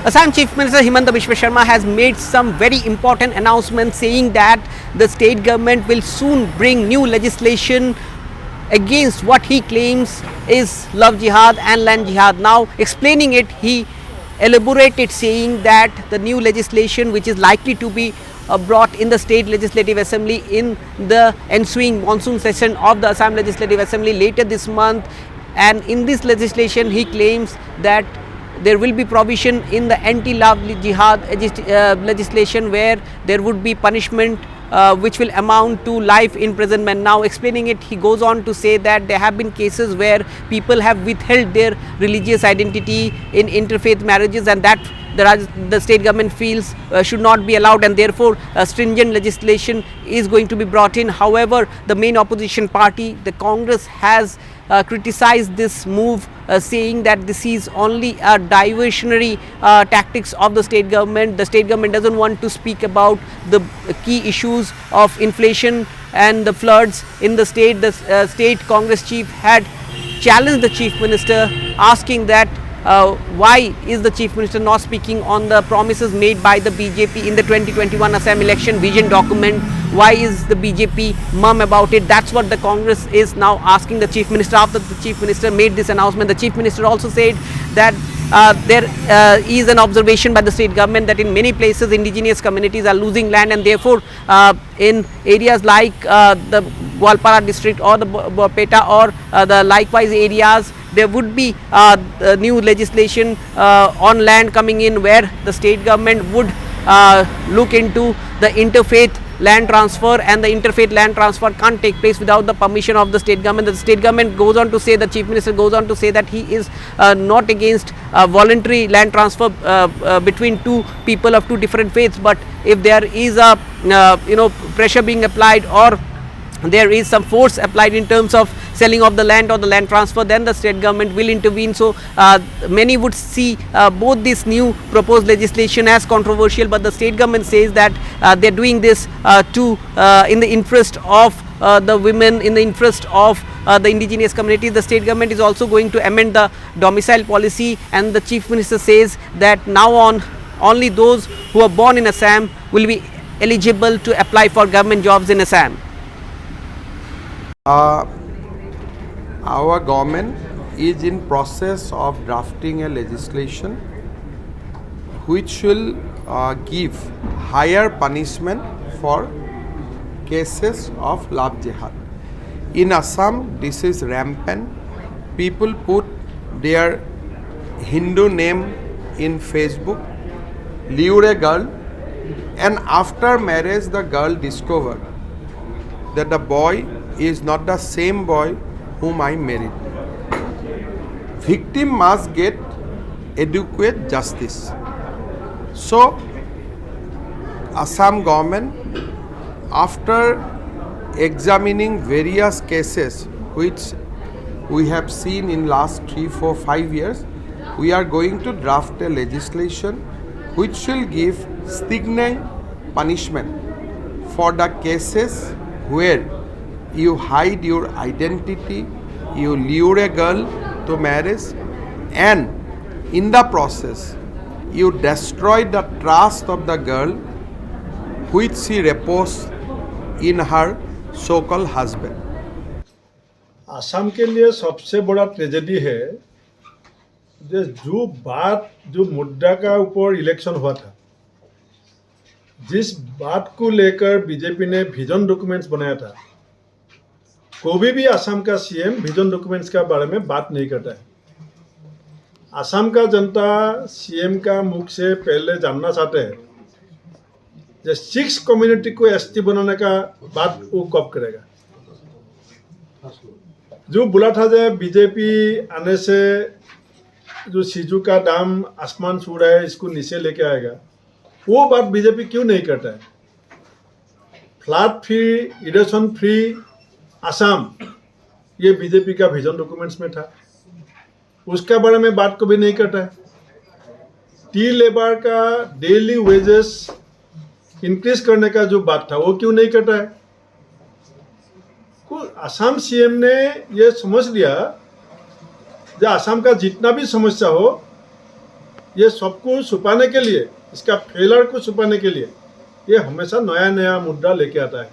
Assam Chief Minister Himanta Biswa Sharma has made some very important announcements saying that the state government will soon bring new legislation against what he claims is love jihad and land jihad. Now explaining it, he elaborated saying that the new legislation which is likely to be brought in the state legislative assembly in the ensuing monsoon session of the Assam Legislative Assembly later this month, and in this legislation he claims that there will be provision in the anti-love jihad legislation where there would be punishment which will amount to life imprisonment. Now explaining it, he goes on to say that there have been cases where people have withheld their religious identity in interfaith marriages, and that the state government feels should not be allowed, and therefore stringent legislation is going to be brought in. However, the main opposition party, the Congress, has criticized this move, saying that this is only a diversionary tactics of the state government. The state government doesn't want to speak about the key issues of inflation and the floods in the state. The state Congress chief had challenged the chief minister, asking that why is the chief minister not speaking on the promises made by the BJP in the 2021 Assam election vision document? Why is the BJP mum about it? That's what the Congress is now asking the chief minister. After the chief minister made this announcement, the chief minister also said that there is an observation by the state government that in many places indigenous communities are losing land, and therefore in areas like the Gwalpara district or the Borpeta or the likewise areas, there would be new legislation on land coming in where the state government would look into the interfaith land transfer, and the interfaith land transfer can't take place without the permission of the state government. The state government goes on to say, the chief minister goes on to say that he is not against voluntary land transfer between two people of two different faiths, but if there is a pressure being applied, or there is some force applied in terms of selling of the land or the land transfer, then the state government will intervene. So many would see both this new proposed legislation as controversial, but the state government says that they are doing this in the interest of the women, in the interest of the indigenous communities. The state government is also going to amend the domicile policy, and the chief minister says that now on only those who are born in Assam will be eligible to apply for government jobs in Assam. Our government is in process of drafting a legislation which will give higher punishment for cases of love jihad. In Assam, this is rampant. People put their Hindu name in Facebook, lure a girl, and after marriage the girl discovered that the boy is not the same boy whom I married. Victim must get adequate justice. So, Assam government, after examining various cases which we have seen in last 3, 4, 5 years, we are going to draft a legislation which will give stringent punishment for the cases where you hide your identity, you lure a girl to marriage, and in the process you destroy the trust of the girl which she reposed in her so-called husband. Assam के लिए सबसे बड़ा tragedy है जो मुद्दा का ऊपर election हुआ था, जिस बात को लेकर बीजेपी ने विजन डॉक्यूमेंट्स बनाया था, कोई भी असम का सीएम विजन डॉक्यूमेंट्स के बारे में बात नहीं करता है। असम का जनता सीएम का मुख से पहले जानना चाहते हैं जो 6 कम्युनिटी को एसटी बनाने का बात वो कब करेगा। जो बोला था जो बीजेपी आने से जो सीजू का दाम आसमान छू रहा है इसको नीचे लेके आएगा, वो बात बीजेपी क्यों नहीं करता है। Flood free, irrigation free Assam, ये बीजेपी का विजन डॉक्यूमेंट्स में था, उसके बारे में बात कभी नहीं करता है। टी लेबर का डेली वेजेस इंक्रीज करने का जो बात था वो क्यों नहीं करता है। असम सीएम ने ये समझ लिया जो असम का जितना भी समस्या हो ये सबको छुपाने के लिए, इसका फेलर को छुपाने के लिए ये हमेशा नया नया मुद्दा लेके आता है।